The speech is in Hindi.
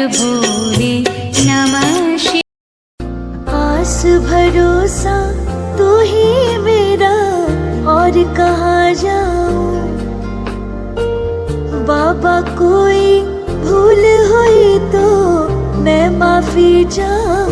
भोले नमः शिवाय। आस भरोसा तू ही मेरा और कहाँ जाऊं। बाबा कोई भूल हुई तो मैं माफी चाहूं।